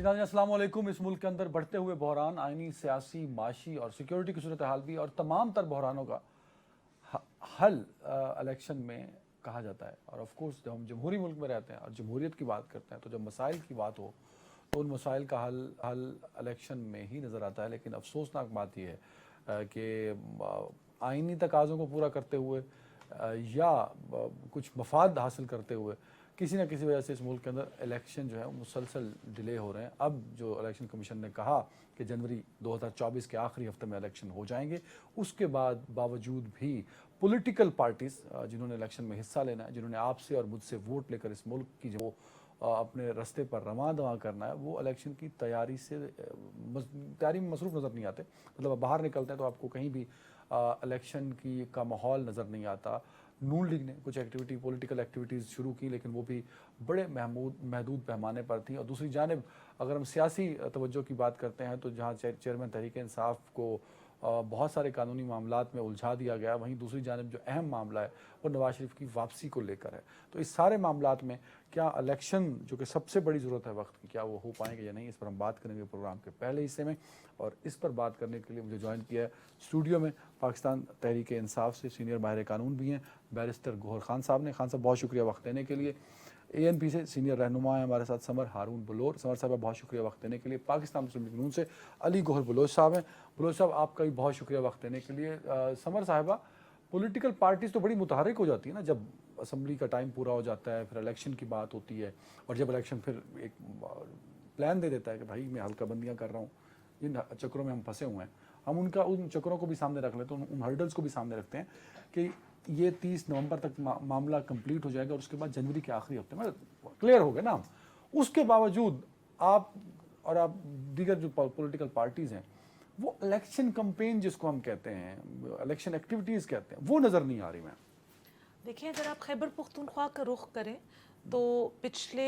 नाज़रीन अस्सलाम वालेकुम। इस मुल्क के अंदर बढ़ते हुए बहरान आइनी, सियासी, माशी और सिक्योरिटी की सूरत हाल भी और तमाम तर बहरानों का हल इलेक्शन में कहा जाता है। और ऑफ कोर्स जब हम जमहूरी मुल्क में रहते हैं और जमहूरियत की बात करते हैं तो जब मसाइल की बात हो तो उन मसाइल का हल इलेक्शन में ही नज़र आता है। लेकिन अफसोसनाक बात यह है कि आइनी तकाज़ों को पूरा करते हुए या कुछ मफाद हासिल करते हुए किसी न किसी वजह से इस मुल्क के अंदर इलेक्शन जो है मुसलसल डिले हो रहे हैं। अब जो इलेक्शन कमीशन ने कहा कि जनवरी 2024 के आखिरी हफ्ते में इलेक्शन हो जाएंगे, उसके बाद बावजूद भी पॉलिटिकल पार्टीज़ जिन्होंने इलेक्शन में हिस्सा लेना है, जिन्होंने आपसे और मुझसे वोट लेकर इस मुल्क की जो अपने रास्ते पर रवां दवा करना है, वो इलेक्शन की तैयारी में मसरूफ़ नज़र नहीं आते। मतलब आप बाहर निकलते हैं तो आपको कहीं भी इलेक्शन की का माहौल नज़र नहीं आता। नून लीग ने कुछ एक्टिविटी पॉलिटिकल एक्टिविटीज़ शुरू की, लेकिन वो भी बड़े महदूद पैमाने पर थी। और दूसरी जानिब अगर हम सियासी तवज्जो की बात करते हैं तो जहाँ चेयरमैन तहरीक इंसाफ को बहुत सारे कानूनी मामलात में उलझा दिया गया, वहीं दूसरी जानिब जो अहम मामला है वो नवाज शरीफ की वापसी को लेकर है। तो इस सारे मामलात में क्या इलेक्शन जो कि सबसे बड़ी ज़रूरत है वक्त की, क्या वो हो पाएंगे या नहीं, इस पर हम बात करेंगे प्रोग्राम के पहले हिस्से में। और इस पर बात करने के लिए मुझे ज्वाइन किया है स्टूडियो में पाकिस्तान तहरीक इंसाफ से सीनियर माहिर कानून भी हैं बैरिस्टर गौहर खान साहब ने। खान साहब बहुत शुक्रिया वक्त देने के लिए। ANP से सीनियर रहनुमा है हमारे साथ समर हारून बलोर। समर साहब बहुत शुक्रिया वक्त देने के लिए। पाकिस्तान मुस्लिम लीग नून से अली गौहर बलोच साहब हैं। बलोच साहब आपका भी बहुत शुक्रिया वक्त देने के लिए। समर साहिबा, पॉलिटिकल पार्टीज़ तो बड़ी मुतहरिक हो जाती है ना जब असम्बली का टाइम पूरा हो जाता है, फिर इलेक्शन की बात होती है, और जब इलेक्शन फिर एक प्लान दे देता है कि भाई मैं हल्का बंदियाँ कर रहा हूँ, जिन चक्रों में हम फंसे हुए हैं, हम उन चक्रों को भी सामने रख लेते हैं, उन हर्डल्स को भी सामने रखते हैं कि ये 30 नवंबर तक मामला कंप्लीट हो जाएगा और उसके बाद जनवरी के आखिरी हफ्ते में क्लियर हो गए ना हम। उसके बावजूद आप दीगर जो पॉलिटिकल पार्टीज़ हैं वो इलेक्शन कैंपेन जिसको हम कहते हैं, इलेक्शन एक्टिविटीज़ कहते हैं, वो नज़र नहीं आ रही। मैं देखिए, अगर आप खैबर पख्तूनख्वा का रुख करें तो पिछले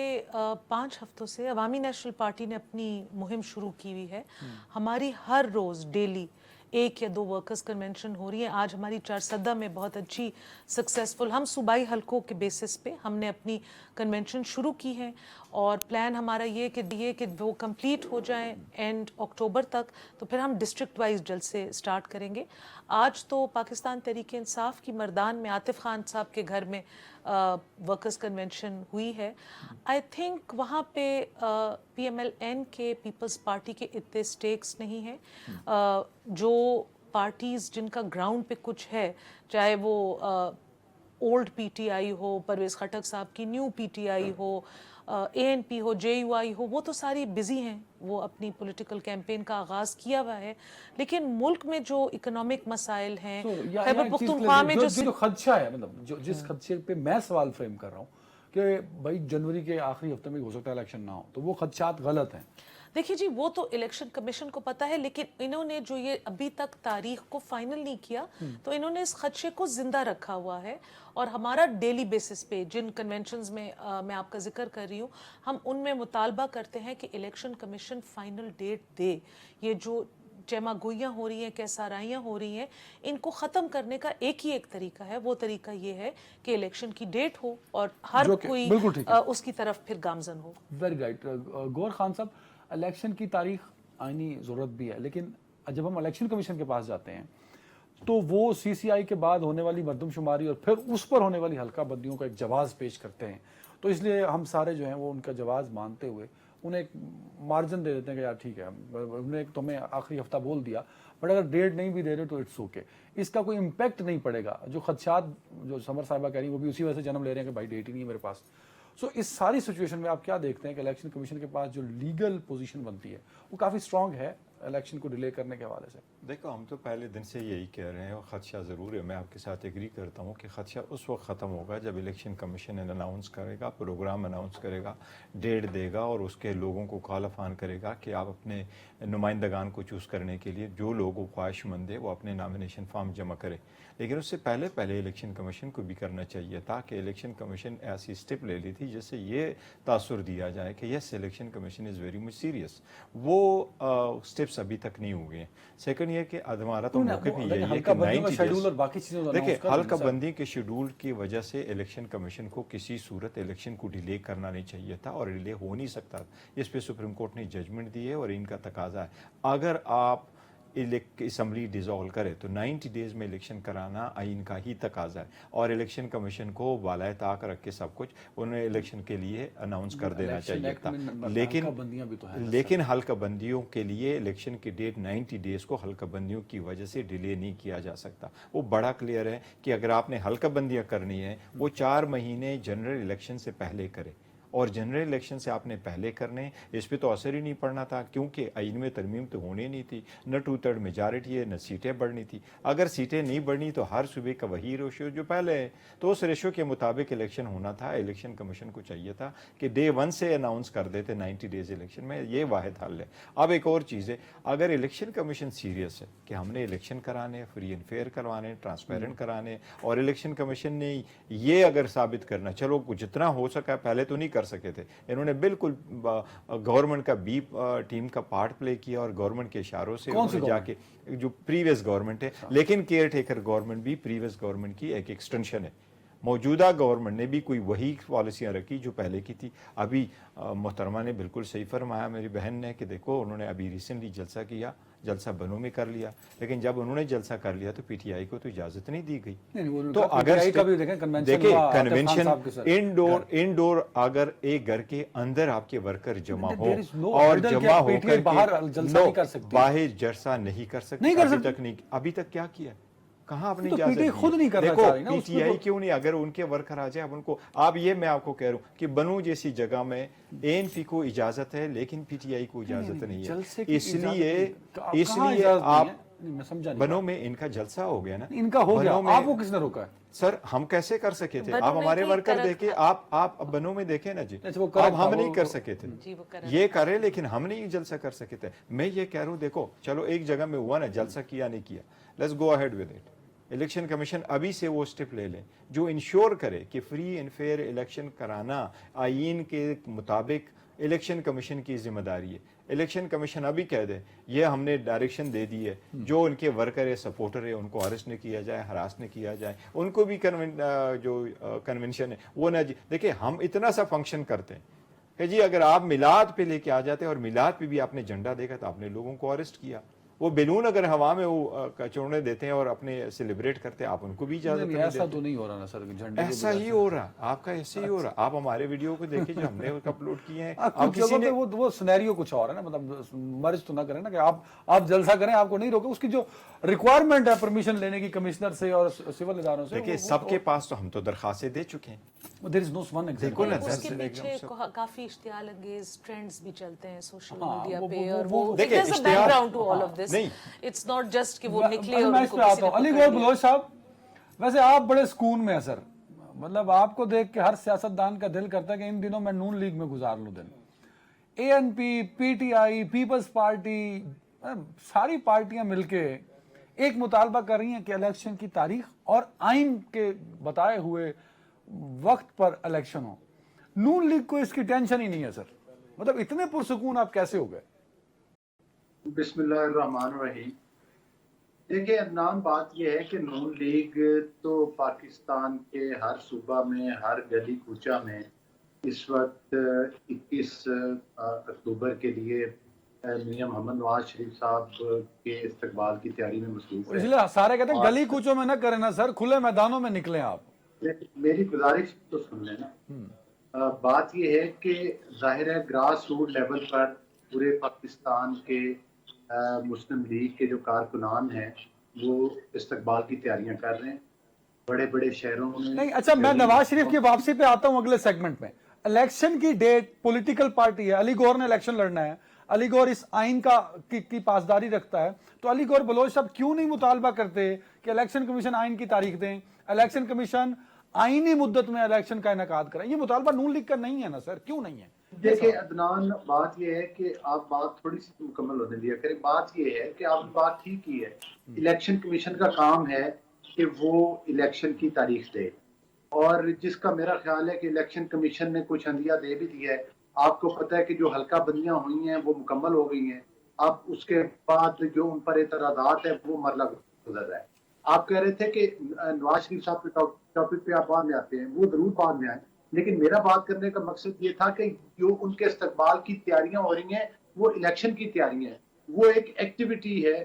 5 हफ्तों से अवामी नेशनल पार्टी ने अपनी मुहिम शुरू की हुई है। हमारी हर रोज़ डेली 1 या 2 वर्कर्स कन्वेंशन हो रही है। आज हमारी चारसदा में बहुत अच्छी सक्सेसफुल, हम सूबाई हलकों के बेसिस पे हमने अपनी कन्वेंशन शुरू की है और प्लान हमारा ये कि वो कंप्लीट हो जाए एंड अक्टूबर तक, तो फिर हम डिस्ट्रिक्ट वाइज जल्द से स्टार्ट करेंगे। आज तो पाकिस्तान तहरीक इंसाफ की मर्दान में आतिफ खान साहब के घर में वर्कर्स कन्वेंशन हुई है। आई थिंक वहाँ पे PMLN के पीपल्स पार्टी के इतने स्टेक्स नहीं हैं। जो पार्टीज़ जिनका ग्राउंड पे कुछ है, चाहे वो ओल्ड PTI हो, परवेज़ खटक साहब की न्यू PTI हो, ANP हो, JUI हो, वो तो सारी बिजी हैं, वो अपनी पॉलिटिकल कैंपेन का आगाज़ किया हुआ है। लेकिन मुल्क में जो इकोनॉमिक मसाइल हैं, खैबर पख्तूनख्वा में जो खदशा है, मतलब जो जिस खदशे पे मैं सवाल फ्रेम कर रहा हूँ कि भाई जनवरी के आखिरी हफ्ते में हो सकता है इलेक्शन ना हो, तो वो खदशात गलत हैं। देखिए जी, वो तो इलेक्शन कमीशन को पता है, लेकिन इन्होंने जो ये अभी तक तारीख को फाइनल नहीं किया, तो इन्होंने इस खदशे को जिंदा रखा हुआ है। और हमारा डेली बेसिस पे जिन कन्वेंशंस में मैं आपका जिक्र कर रही हूँ, हम उनमें मुतालबा करते हैं कि इलेक्शन कमीशन फाइनल डेट दे। ये जो चमागोइयाँ हो रही हैं, कैसाराइयाँ हो रही हैं, इनको ख़त्म करने का एक ही एक तरीका है। वो तरीका ये है कि इलेक्शन की डेट हो और हर कोई उसकी तरफ फिर गामजन हो। वेरी राइट गौहर खान साहब, इलेक्शन की तारीख आईनी ज़रूरत भी है, लेकिन जब हम इलेक्शन कमीशन के पास जाते हैं तो वो CCI के बाद होने वाली मरदमशुमारी और फिर उस पर होने वाली हल्का बंदियों का एक जवाब पेश करते हैं। तो इसलिए हम सारे जो हैं वो उनका जवाब मानते हुए उन्हें एक मार्जिन दे देते हैं कि यार ठीक है, उन्होंने तुम्हें आखिरी हफ्ता बोल दिया, बट अगर डेट नहीं भी दे रहे तो इट्स ओके, इसका कोई इम्पैक्ट नहीं पड़ेगा। जो खदशात जो समर साहिबा कह रही हैं वो भी उसी वजह से जन्म ले रहे हैं कि भाई डेट ही नहीं है मेरे पास। सो इस सारी सिचुएशन में आप क्या देखते हैं कि इलेक्शन कमीशन के पास जो लीगल पोजीशन बनती है वो काफ़ी स्ट्रांग है इलेक्शन को डिले करने के हवाले से? देखो, हम तो पहले दिन से यही कह रहे हैं, खदशा ज़रूर है। मैं आपके साथ एग्री करता हूँ कि खदशा उस वक्त ख़त्म होगा जब इलेक्शन कमीशन अनाउंस करेगा, प्रोग्राम अनाउंस करेगा, डेट देगा और उसके लोगों को कॉल ऑन करेगा कि आप अपने नुमाइंदगान को चूज़ करने के लिए जो लोग ख्वाहिशमंद है वो अपने नामिनेशन फॉर्म जमा करें। लेकिन उससे पहले इलेक्शन कमीशन को भी करना चाहिए था कि इलेक्शन कमीशन ऐसी स्टेप ले ली थी जिससे ये तासुर दिया जाए कि yes, election commission is very much serious. वो स्टेप्स स्टेप्स अभी तक नहीं हुए हैं। सेकंड ये कि हमारा तो मौके भी यही है हल्का कि बंदी का 90 शेड्यूल days और बाकी चीजों को देखिए announce कर हल्का देना सर। बंदी के शेड्यूल की वजह से इलेक्शन कमीशन को किसी सूरत इलेक्शन को डिले करना नहीं चाहिए था और डिले हो नहीं सकता। इस पे सुप्रीम कोर्ट ने जजमेंट दी है और इनका तकाजा है, अगर आप असम्बली डिसॉल्व करे तो 90 डेज में इलेक्शन कराना आइन का ही तकाजा है और इलेक्शन कमीशन को बालाए ताक रख के सब कुछ उन्हें इलेक्शन के लिए अनाउंस कर देना इलेक्शन चाहिए एक्ट था। में लेकिन हल्का बंदियां भी तो हैं ना लेकिन हल्का बंदियों के लिए इलेक्शन की डेट 90 डेज को हल्का बंदियों की वजह से डिले नहीं किया जा सकता। वो बड़ा क्लियर है कि अगर आपने हल्का बंदियां करनी है वो 4 महीने जनरल इलेक्शन से पहले करे और जनरल इलेक्शन से आपने पहले करने, इस पे तो असर ही नहीं पड़ना था क्योंकि आइन में तरमीम तो होनी नहीं थी, न 2/3 मेजॉरिटी है न सीटें बढ़नी थी। अगर सीटें नहीं बढ़नी तो हर सूबे का वही रेशो जो पहले है, तो उस रेशो के मुताबिक इलेक्शन होना था। इलेक्शन कमीशन को चाहिए था कि डे 1 से अनाउंस कर देते 90 डेज इलेक्शन में, ये वाहिद हल है। अब एक और चीज़ है, अगर इलेक्शन कमीशन सीरियस है कि हमने इलेक्शन कराने, फ्री एंड फेयर करवाने, ट्रांसपेरेंट कराने, और इलेक्शन कमीशन ने ये अगर साबित करना, चलो जितना हो सका, पहले तो नहीं कर सके थे, इन्होंने बिल्कुल गवर्नमेंट का बी टीम का पार्ट प्ले किया और गवर्नमेंट के इशारों से उन्होंने जाके, जो प्रीवियस गवर्नमेंट है, लेकिन केयर टेकर गवर्नमेंट भी प्रीवियस गवर्नमेंट की एक एक्सटेंशन है। मौजूदा गवर्नमेंट ने भी कोई वही पॉलिसियां रखी जो पहले की थी। अभी मोहतरमा ने बिल्कुल सही फरमाया मेरी बहन ने कि देखो उन्होंने अभी रिसेंटली जलसा किया, जलसा बनों में कर लिया, लेकिन जब उन्होंने जलसा कर लिया तो पीटीआई को तो इजाजत नहीं दी गई। तो अगर देखिए कन्वेंशन इंडोर अगर एक घर के अंदर आपके वर्कर जमा हो और जमा होकर बाहर जलसा नहीं कर सकते, अभी तक क्या किया, कहाँ अपनी तो पीटीआई खुद नहीं कर देखो रहा है ना, पीटीआई क्यों नहीं, अगर उनके वर्कर आ जाए अब उनको, आप ये मैं आपको कह रहा हूँ कि बनू जैसी जगह में एएनपी को इजाजत है लेकिन पीटीआई को इजाजत नहीं है, इसलिए आप बनों में इनका जलसा हो गया ना, इनका हो गया, आपको किसने रोका है सर? हम कैसे कर सके थे? आप हमारे वर्कर देखे, आप बनों में देखे ना जी, अब हम नहीं कर सके थे, ये करे लेकिन हम नहीं जलसा कर सके थे। मैं ये कह रहा हूँ देखो चलो एक जगह में हुआ ना, जलसा किया नहीं किया, let's go ahead with it. Election commission अभी से वो स्टेप ले लें जो इंश्योर करे कि फ्री एंड फेयर इलेक्शन कराना आईन के मुताबिक इलेक्शन कमीशन की जिम्मेदारी है। इलेक्शन कमीशन अभी कह दे ये हमने डायरेक्शन दे दी है, जो उनके वर्कर है, सपोर्टर है, उनको अरेस्ट नहीं किया जाए, हरास नहीं किया जाए, उनको भी कन्वेंशन है वो ना जी। देखिए हम इतना सा फंक्शन करते हैं कि जी अगर आप मिलाद पे लेके आ जाते और मिलाद पे भी आपने झंडा देखा तो आपने लोगों को अरेस्ट किया, वो बैलून अगर हवा में वो कचोड़ने देते हैं और अपने सेलिब्रेट करते हैं, आप उनको भी इजाजत नहीं ऐसा तो नहीं हो रहा ना सर, झंडे ऐसा ही हो रहा, आपका ऐसे ही हो रहा। आप हमारे वीडियो को देखिए जो हमने अपलोड किए हैं, अब किसी ने वो सिनेरियो कुछ और है ना, मतलब मर्ज तो ना करें ना कि आप जलसा करें, आपको नहीं रोके, उसकी जो रिक्वायरमेंट है परमिशन लेने की कमिश्नर से और सिविल इदारों से, देखिए सबके पास तो हम तो दरखास्तें दे चुके हैं। देयर इज नो वन देखो ना, उसके पीछे काफी इश्तियाल अंगेज ट्रेंड्स भी चलते हैं सोशल मीडिया वो- पे, वो- और वो- वो देखिए, there's a इश्तिहार- background to all of this. नहीं। It's not just कि वो निकले और मैं उनको इस पे आता किसी ने हूं। अली पकड़ गौर लिया। बलोच साहब, वैसे आप बड़े सुकून में हैं सर, मतलब आपको देख के हर सियासतदान का दिल करता है कि इन दिनों मैं नून लीग में गुजार लूं दिन। एएनपी, पीटीआई, पीपल्स पार्टी, सारी पार्टियां मिलके एक मुतालबा कर रही हैं कि इलेक्शन की तारीख और आइन के बताए हुए वक्त पर इलेक्शन हो। नून लीग को इसकी टेंशन ही नहीं है सर, मतलब इतने पुरसुकून आप कैसे हो गए? बिस्मिल्लाहिर्रहमानिर्रहीम। देखिए अदनान, बात यह है कि नून लीग तो पाकिस्तान के हर सूबा में, हर गली कूचा में इस वक्त 21 अक्टूबर के लिए मियां मोहम्मद नवाज शरीफ साहब के इस्तकबाल की तैयारी में मसरूफ है। इसलिए सारे कहते हैं गली कूचों में ना करें ना सर, खुले मैदानों में निकले आप। मेरी गुजारिश तो सुन लेना। बात यह है कि जाहिर है ग्रास रूट लेवल पर पूरे पाकिस्तान के मुस्लिम लीग के जो कारकुनान हैं वो इस्तकबाल की तैयारियां कर रहे हैं बड़े बड़े शहरों में। नहीं, अच्छा मैं नवाज शरीफ की वापसी पे आता हूं अगले सेगमेंट में। इलेक्शन की डेट, पॉलिटिकल पार्टी है, अली गौर ने इलेक्शन लड़ना है, अली गौर इस आइन की पासदारी रखता है, तो अली गौर बलोच साहब क्यों नहीं मुतालबा करते कि इलेक्शन कमीशन आइन की तारीख दें, इलेक्शन कमीशन आईनी मुद्दत में इलेक्शन का इनेकाद करें? ये मुतालबा नून लीग का नहीं है ना सर, क्यों नहीं है? देखिए अदनान, बात यह है कि आप बात थोड़ी सी मुकम्मल होने दिया करें। बात यह है कि आपने बात ठीक की है, इलेक्शन कमीशन का काम है कि वो इलेक्शन की तारीख दे, और जिसका मेरा ख्याल है कि इलेक्शन कमीशन ने कुछ अंदिया दे भी दिया है। आपको पता है कि जो हल्का बंदियां हुई हैं वो मुकम्मल हो गई हैं, अब उसके बाद जो उन पर एतराज़ात है वो मरला गुजर रहा है। आप कह रहे थे कि नवाज शरीफ साहब के टॉपिक पे आप बाद में आते हैं, वो जरूर बाद में आए, लेकिन मेरा बात करने का मकसद ये था कि जो उनके इस्तकबाल की तैयारियां हो रही हैं वो इलेक्शन की तैयारियां हैं, वो एक एक्टिविटी है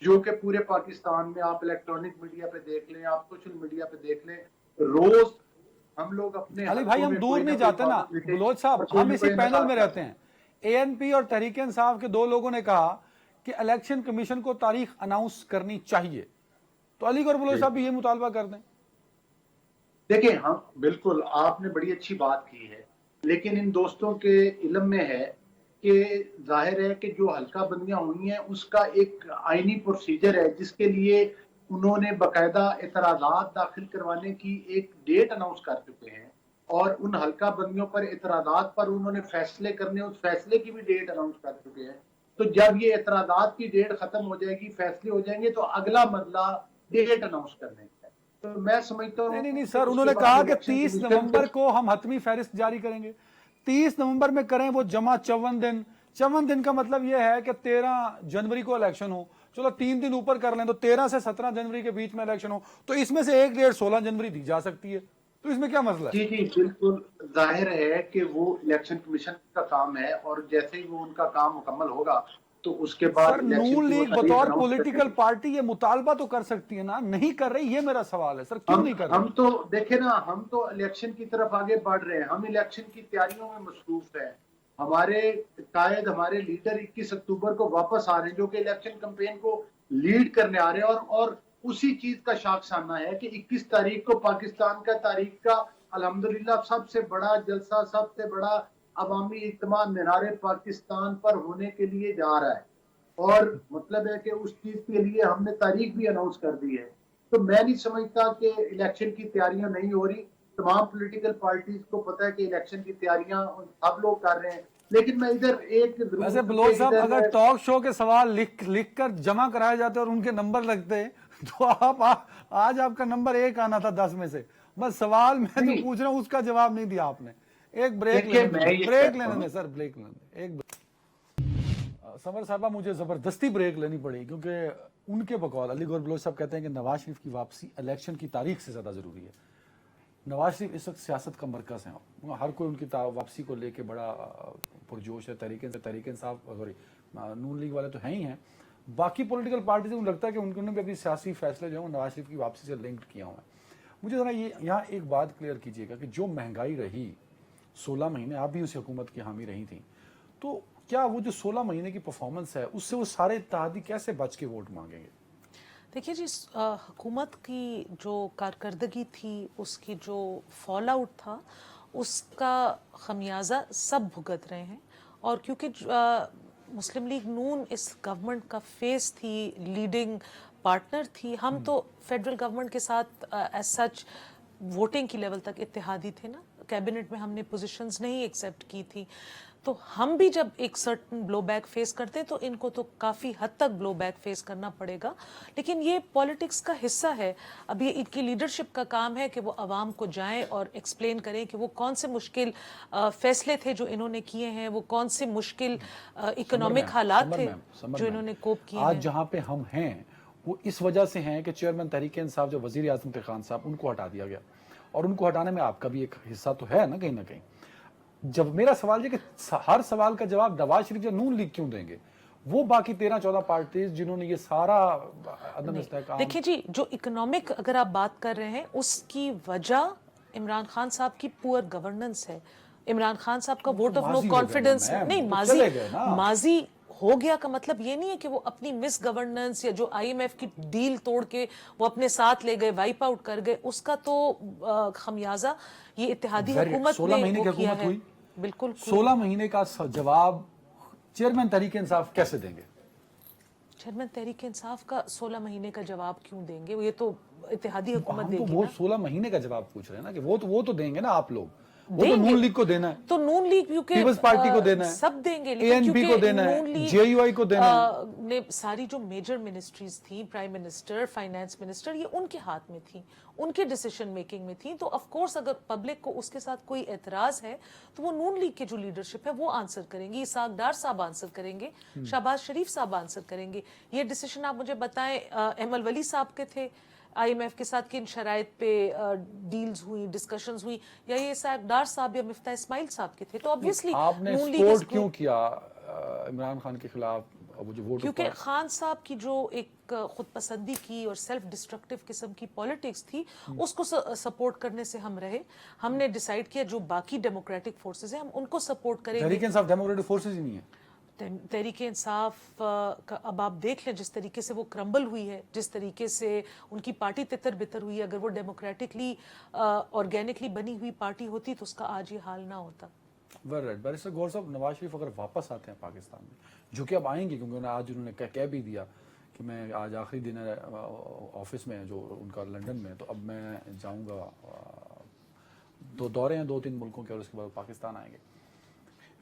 जो कि पूरे पाकिस्तान में आप इलेक्ट्रॉनिक मीडिया पे देख लें, आप सोशल मीडिया पे देख लें, रोज हम लोग अपने अली भाई हम दूर नहीं जाते ना बलोच साहब, हम इसी पैनल में रहते हैं। एएनपी और तहरीक इंसाफ के दो लोगों ने कहा कि इलेक्शन कमीशन को तारीख अनाउंस करनी चाहिए, तो अली और बलोच साहब भी ये मुतालबा कर दें। देखिए, हम बिल्कुल, आपने बड़ी अच्छी बात की है, लेकिन इन दोस्तों के इल्म में है कि जाहिर है कि जो हल्का बंदियां हुई हैं उसका एक आईनी प्रोसीजर है जिसके लिए उन्होंने बाकायदा एतराज़ात दाखिल करवाने की एक डेट अनाउंस कर चुके हैं, और उन हल्का बंदियों पर एतराज़ात पर उन्होंने फैसले करने, उस फैसले की भी डेट अनाउंस कर चुके हैं। तो जब ये एतराज़ात की डेट खत्म हो जाएगी, फैसले हो जाएंगे, तो अगला मरला डेट अनाउंस करने का है। तो मैं समझता हूँ नहीं सर, उन्होंने कहा कि 30 नवंबर को हम हतमी फहरिस्त जारी करेंगे। 30 नवंबर में करें वो जमा 54 दिन का मतलब ये है कि 13 जनवरी को इलेक्शन हो, चलो 3 दिन ऊपर कर लें तो 13 से 17 जनवरी के बीच में इलेक्शन हो, तो इसमें से एक डेट 16 जनवरी दी जा सकती है, तो इसमें क्या मसला है? जी बिल्कुल, जाहिर है कि वो इलेक्शन कमीशन का काम है, और जैसे ही वो उनका काम मुकम्मल होगा तो उसके बाद सर नून लीग बतौर पॉलिटिकल पार्टी ये मुतालबा तो कर सकती है ना, नहीं कर रही, ये मेरा सवाल है सर, क्यों नहीं कर रही? हम तो देखे ना, हम तो इलेक्शन की तरफ आगे बढ़ रहे हैं, हम इलेक्शन की तैयारियों में मसरूफ है। हमारे कायद, हमारे लीडर 21 अक्टूबर को वापस आ रहे हैं, जो कि इलेक्शन कैंपेन को लीड करने आ रहे हैं, और उसी चीज का शाख सामना है कि 21 तारीख को पाकिस्तान का तारीख का अल्हम्दुलिल्लाह सबसे बड़ा जलसा, सबसे बड़ा अवामी इज्तिमा मीनार पाकिस्तान पर होने के लिए जा रहा है, और मतलब है कि उस चीज के लिए हमने तारीख भी अनाउंस कर दी है। तो मैं नहीं समझता कि इलेक्शन की तैयारियां नहीं हो रही, तमाम पॉलिटिकल पार्टीज को पता है कि इलेक्शन की तैयारियां सब लोग कर रहे हैं, लेकिन मैं इधर एक वैसे बलोच साहब, अगर टॉक शो के सवाल लिख कर जमा कराए जाते और उनके नंबर लगते तो आज आपका नंबर 1 आना था 10 में से। बस सवाल मैं जो पूछ रहा हूँ उसका जवाब नहीं दिया आपने। एक ब्रेक लेने दें सर, ब्रेक लेने दें एक। समर साहबा, मुझे जबरदस्ती ब्रेक लेनी पड़ी क्योंकि उनके बकौल अली गौर बलोच साहब कहते हैं कि नवाज शरीफ की वापसी इलेक्शन की तारीख से ज्यादा जरूरी है। नवाज शरीफ इस वक्त सियासत का मरकज है, हर कोई उनकी वापसी को लेके बड़ा पुरजोश है। तहरीक इंसाफ सॉरी नून लीग वाले तो हैं ही हैं, बाकी पॉलिटिकल पार्टी से मुझे लगता है कि उन्होंने भी अपनी सियासी फैसले जो है नवाज शरीफ की वापसी से लिंक्ड किया हुआ है। मुझे ज़रा ये यहाँ एक बात क्लियर कीजिएगा कि जो महंगाई रही 16 महीने, आप भी उस हुकूमत की हामी रही थी, तो क्या वो जो 16 महीने की परफॉर्मेंस है उससे वो सारे इत्तेहादी कैसे बच के वोट मांगेंगे? देखिए जी, हुकूमत की जो कारकर्दगी थी, उसकी जो फॉल आउट था, उसका खमियाजा सब भुगत रहे हैं। और क्योंकि मुस्लिम लीग नून इस गवर्नमेंट का फेस थी, लीडिंग पार्टनर थी, हम तो फेडरल गवर्नमेंट के साथ एज सच वोटिंग की लेवल तक इत्तेहादी थे ना, कैबिनेट में हमने पोजीशंस नहीं एक्सेप्ट की थी, तो हम भी जब एक सर्टन ब्लो बैक फेस करते तो इनको तो काफ़ी हद तक ब्लो बैक फेस करना पड़ेगा। लेकिन ये पॉलिटिक्स का हिस्सा है। अब ये इनकी लीडरशिप का काम है कि वो आवाम को जाएं और एक्सप्लेन करें कि वो कौन से मुश्किल फैसले थे जो इन्होंने किए हैं, वो कौन से मुश्किल इकोनॉमिक हालात थे जो इन्होंने कोप किए हैं। आज जहाँ पे हम हैं वो इस वजह से हैं कि चेयरमैन तहरीक इंसाफ जो वजीर आजम थे खान साहब, उनको हटा दिया गया, और उनको हटाने में आपका भी एक हिस्सा तो है ना कहीं। जब मेरा सवाल है कि हर सवाल का जवाब नवाज शरीफ या नून लीग क्यों देंगे, वो बाकी 13-14 पार्टीज जिन्होंने ये सारा अदम इस्तेहकाम। देखिए जी, जो इकोनॉमिक अगर आप बात कर रहे हैं उसकी वजह इमरान खान साहब की पुअर गवर्नेंस है। इमरान खान साहब का वोट ऑफ नो कॉन्फिडेंस नहीं, माजी हो गया का मतलब ये नहीं है कि वो अपनी मिस गवर्नेंस या जो IMF की डील तोड़ के वो अपने साथ ले गए, वाइप आउट कर गए, उसका तो खमियाजा ये इत्तेहादी हुकूमत ने किया है। बिल्कुल 16 महीने का जवाब चेयरमैन तहरीक इंसाफ कैसे देंगे? चेयरमैन तहरीक इंसाफ का 16 महीने का जवाब क्यों देंगे? ये तो इत्तेहादी हुकूमत देगी। वो 16 महीने का जवाब पूछ रहे हैं ना कि वो तो देंगे ना आप लोग। वो तो नून लीग को देना है, तो नून लीग क्योंकि पीपल्स पार्टी को देना है, सब देंगे, ANP को देना है, नून लीग JUI को देना है। ने सारी जो मेजर मिनिस्ट्रीज थी, प्राइम मिनिस्टर, फाइनेंस मिनिस्टर, ये उनके हाथ में थी, उनके डिसीजन मेकिंग में थी। तो ऑफ कोर्स अगर पब्लिक को उसके साथ कोई एतराज है तो वो नून लीग के जो लीडरशिप है वो आंसर करेंगी, इसाक डार साहब आंसर करेंगे, शहबाज शरीफ साहब आंसर करेंगे। ये डिसीजन आप मुझे बताएं, एमल वली साहब के थे IMF के साथ किन शराइत पे डील्स हुई, डिस्कशंस हुई, या ये इसाक डार साहब या मिफ्ता इस्माइल साहब के थे। तो ऑब्वियसली आपने सपोर्ट क्यों किया इमरान खान के खिलाफ वो जो वोट? क्योंकि खान साहब की जो एक खुद पसंदी की और सेल्फ डिस्ट्रक्टिव किस्म की पॉलिटिक्स थी, उसको सपोर्ट करने से हम रहे। हमने डिसाइड किया जो बाकी डेमोक्रेटिक फोर्सेस हैं हम उनको सपोर्ट करेंगे। तहरीक इंसाफ डेमोक्रेटिक फोर्सेस ही नहीं है। तहरीक इंसाफ का अब आप देख लें जिस तरीके से वो क्रम्बल हुई है, जिस तरीके से उनकी पार्टी तितर बितर हुई है, अगर वो डेमोक्रेटिकली ऑर्गेनिकली बनी हुई पार्टी होती तो उसका आज ये हाल ना होता। बैरिस्टर गौहर साहब, नवाज शरीफ अगर वापस आते हैं पाकिस्तान में, जो कि अब आएंगे क्योंकि आज उन्होंने कह भी दिया कि मैं आज आखिरी दिन है ऑफिस में जो उनका लंदन में, तो अब मैं जाऊंगा, दो दौरे हैं 2-3 मुल्कों के और उसके बाद पाकिस्तान आएंगे।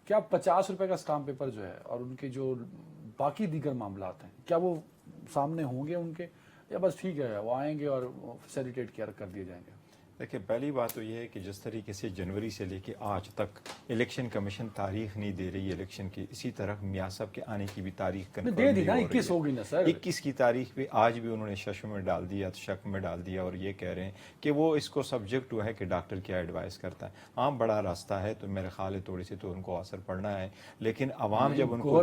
क्या 50 रुपए का स्टाम्प पेपर जो है और उनके जो बाकी दीगर मामलात हैं, क्या वो सामने होंगे उनके, या बस ठीक है वो आएंगे और फैसिलिटेट कर दिए जाएंगे? देखिए, पहली बात तो ये है कि जिस तरीके से जनवरी से लेके आज तक इलेक्शन कमीशन तारीख नहीं दे रही इलेक्शन की, इसी तरह मियां साहब के आने की भी तारीख कंफर्म दे दी ना, नहीं हो 21 होगी ना सर। 21 की तारीख पे आज भी उन्होंने शक में डाल दिया, और ये कह रहे हैं कि वो इसको सब्जेक्ट हुआ है कि डॉक्टर क्या एडवाइस करता है। हाँ, बड़ा रास्ता है, तो मेरे ख्याल है थोड़ी सी तो उनको असर पड़ना है, लेकिन अवाम जब उनको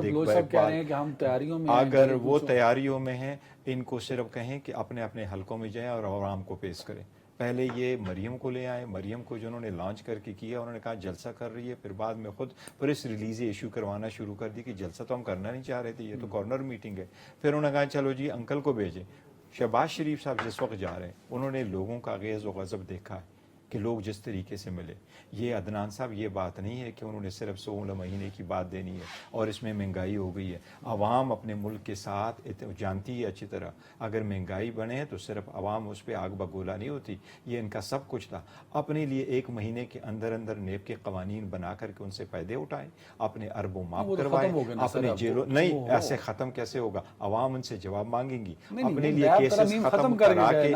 अगर वो तैयारियों में है, इनको सिर्फ कहें कि अपने अपने हलकों में जाएं और आवाम को पेश करें। पहले ये मरियम को ले आए, मरियम को जो उन्होंने लॉन्च करके किया, उन्होंने कहा जलसा कर रही है, फिर बाद में खुद प्रेस रिलीज इशू करवाना शुरू कर दी कि जलसा तो हम करना नहीं चाह रहे थे, ये तो कॉर्नर मीटिंग है। फिर उन्होंने कहा चलो जी अंकल को भेजें। शहबाज शरीफ साहब जिस वक्त जा रहे हैं, उन्होंने लोगों का गैज़ व गज़ब देखा है कि लोग जिस तरीके से मिले। ये अदनान साहब, ये बात नहीं है कि उन्होंने सिर्फ 16 महीने की बात देनी है और इसमें महंगाई हो गई है। आवाम अपने मुल्क के साथ जानती है अच्छी तरह, अगर महंगाई बने तो सिर्फ आवाम उस पर आग बगोला नहीं होती। ये इनका सब कुछ था। अपने लिए 1 महीने के अंदर अंदर नेब के कवानीन बना करके उनसे फ़ायदे उठाएं, अपने अरबों माफ करवाएं, अपने जेलों नहीं, ऐसे ख़त्म कैसे होगा? आवाम उनसे जवाब मांगेंगी, अपने लिए केसेस खत्म करा के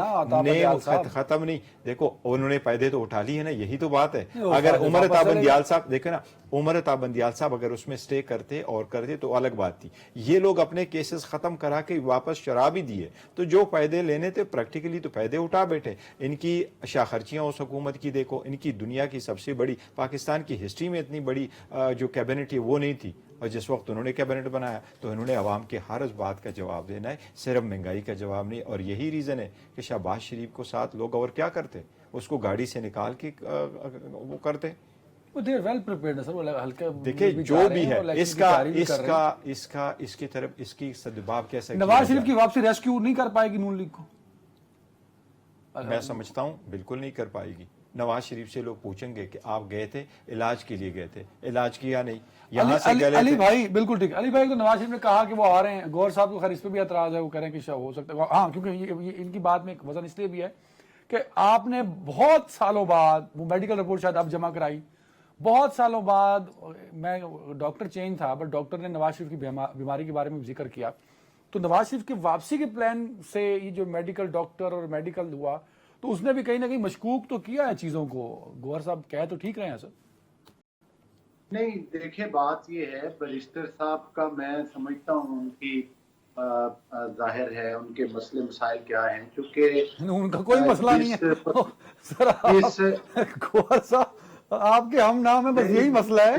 नेब खत्म नहीं। देखो, उन्होंने फ़ायदे तो उठा ली है ना, यही तो बात है। अगर उमर अता बंदियाल साहब देखे ना, उमर अता बंदियाल साहब अगर उसमें स्टे करते और करते तो अलग बात थी। ये लोग अपने केसेस खत्म करा के वापस शराब ही दिए, तो जो फायदे लेने थे प्रैक्टिकली तो फायदे उठा बैठे। इनकी शाखर्चियां उस हुकूमत की देखो, इनकी दुनिया की सबसे बड़ी, पाकिस्तान की हिस्ट्री में इतनी बड़ी जो कैबिनेट है वो नहीं थी, और जिस वक्त उन्होंने कैबिनेट बनाया तो उन्होंने अवाम के हर उस बात का जवाब देना है, सिर्फ महंगाई का जवाब नहीं। और यही रीज़न है कि शहबाज शरीफ को साथ लोग और क्या करते, उसको गाड़ी से निकाल के वो करते। देखिए, जो भी है इसकी सद्भाव कैसे नवाज शरीफ की वापसी रेस्क्यू नहीं कर पाएगी नून लीग को? मैं समझता हूँ बिल्कुल नहीं कर पाएगी। नवाज शरीफ से लोग पूछेंगे कि आप गए थे, इलाज के लिए गए थे, इलाज किया नहीं, यहाँ से गए। अली भाई बिल्कुल ठीक। अली भाई, तो नवाज शरीफ ने कहा कि वो आ रहे हैं, गौर साहब को खैर इस पे भी एतराज है, वो कह रहे हैं कि हो सकता है। हाँ, क्योंकि ये इनकी बात में एक वजन इसलिए भी है कि आपने बहुत सालों बाद वो मेडिकल रिपोर्ट शायद अब जमा कराई, बहुत सालों बाद। मैं डॉक्टर चेंज था, बट डॉक्टर ने नवाज शरीफ की बीमारी के बारे में जिक्र किया, तो नवाज शरीफ की वापसी के प्लान से ये जो मेडिकल डॉक्टर और मेडिकल हुआ, तो उसने भी कहीं ना कहीं मशकूक तो किया है चीजों को। गौहर साहब कह तो ठीक रहे हैं सर। नहीं, देखिए बात ये है, बैरिस्टर साहब का मैं समझता हूँ उनकी जाहिर है उनके मसले मसाइल क्या हैं, क्योंकि उनका कोई मसला नहीं है सर। गौहर साहब आपके हम नाम है, बस यही मसला है।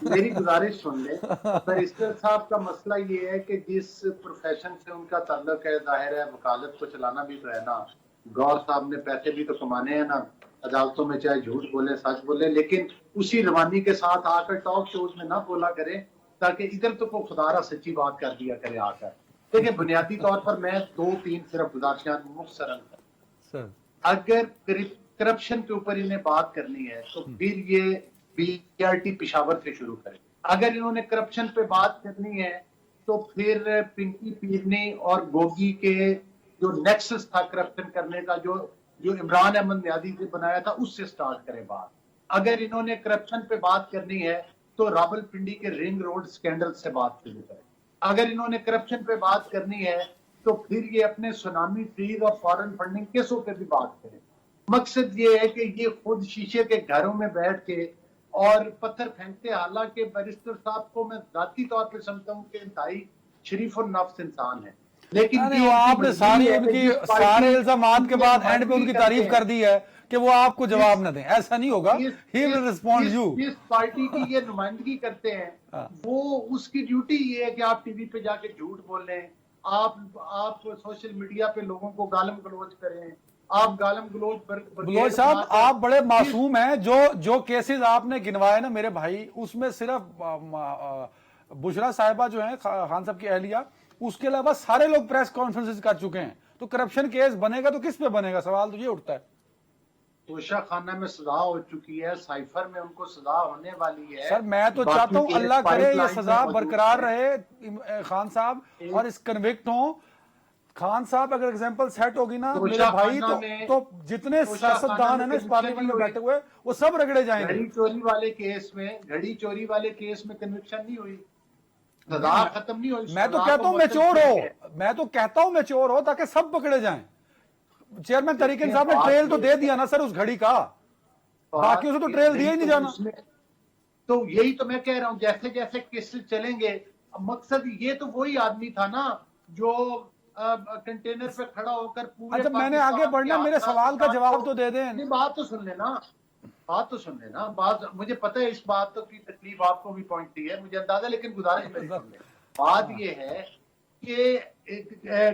मेरी गुजारिश सुन ले। बैरिस्टर साहब का मसला ये है कि जिस प्रोफेशन से उनका ताल्लुक है, जाहिर है वकालत को चलाना भी तो है ना। गौर साहब ने पैसे भी तो कमाने हैं ना, अदालतों में चाहे झूठ बोले सच बोले, लेकिन उसी रवानी के साथ आकर टॉक शोज में ना बोला करे, ताकि इधर तो को खुदारा सच्ची बात कर दिया करे आकर। देखिए, बुनियादी तौर पर मैं 2-3 सिर्फ गुजारिशां मुख्तसरन सर, अगर करप्शन के ऊपर इन्हें बात करनी है तो फिर ये BRT पिशावर से शुरू करें। अगर इन्होंने करप्शन पे बात करनी है तो फिर पिंकी पीरनी और गोगी के जो नेक्सस था करप्शन करने का, जो जो इमरान अहमद नियाजी से बनाया था उससे स्टार्ट करें बात। अगर इन्होंने करप्शन पे बात करनी है तो रावलपिंडी के रिंग रोड स्कैंडल से बात शुरू करें। अगर इन्होंने करप्शन पे बात करनी है तो फिर ये अपने सुनामी फीस और फॉरेन फंडिंग केसों पे भी बात करें। मकसद ये है कि ये खुद शीशे के घरों में बैठ के और पत्थर फेंकते, हालांकि बैरिस्टर साहब को मैं जाती तौर पे समझता हूँ कि इंतहाई शरीफ और नफ्स इंसान है, लेकिन नहीं, ये वो इनकी आपने मजबूरी सारी है कि उनकी जिस पार्टी- सारे इल्जामात के बाद ये एंड पे उनकी करते तारीफ हैं। कर दी है कि वो आपको जवाब न दें, ऐसा नहीं होगा। He will respond you. जिस पार्टी की ये नुमाइंदगी करते हैं वो उसकी ड्यूटी ये है कि आप टीवी पे जाके झूठ बोलें, आप सोशल मीडिया पे लोगों को गालम गलोच करें, आप गालम गलोच बलोच साहब, आप बड़े मासूम हैं। जो केसेस आपने गिनवाए ना मेरे भाई, उसमें सिर्फ बुशरा साहिबा जो हैं खान साहब की अहलिया, उसके अलावा सारे लोग प्रेस कॉन्फ्रेंसेस कर चुके हैं। तो करप्शन केस बनेगा तो किस पे बनेगा? सवाल तो ये उठता है। तोशा खाना में सजा हो चुकी है, साइफर में उनको सजा होने वाली है। सर मैं तो बाकी चाहता हूं के अल्लाह करे ये पाइपलाइन सजा में बरकरार मौजूद है। रहे खान साहब और इस कन्विक्ट हो। खान साहब अगर एग्जांपल सेट होगी ना मेरे तोशा भाई, खाना में- तो जितने तोशा सियासतदान खाना है ना में इस पार्लियामेंट में कन्विक्शन बैठे हुए, वो सब रगड़े जाएंगे। घड़ी चोरी वाले केस में कन्विक्शन नहीं हुई, सजा खत्म नहीं हुई। मैं तो सजा कहता को हूं मैच्योर मतलब है। हो, मैं तो कहता हूं मैच्योर हो ताकि सब पकड़े जाएं। चेयरमैन तरीके साहब ने बात ट्रेल तो ये- दे दिया ना सर उस घड़ी का, बाकी उसे तो ट्रेल दिया ही नहीं जाना। तो यही तो मैं कह रहा हूँ, जैसे जैसे केसेस चलेंगे, मकसद ये तो वही आदमी था ना जो कंटेनर पे खड़ा होकर पूरे अच्छा, मैंने पाकिस्तान आगे बढ़ना, के मेरे आसपास सवाल का को- जवाब तो दे दें। नहीं, बात तो सुन लेना। बात मुझे पता है, इस बात की तकलीफ आपको भी पहुंचती है, मुझे अंदाजा, लेकिन गुजारिश मेरी सुन लें। बात ये है कि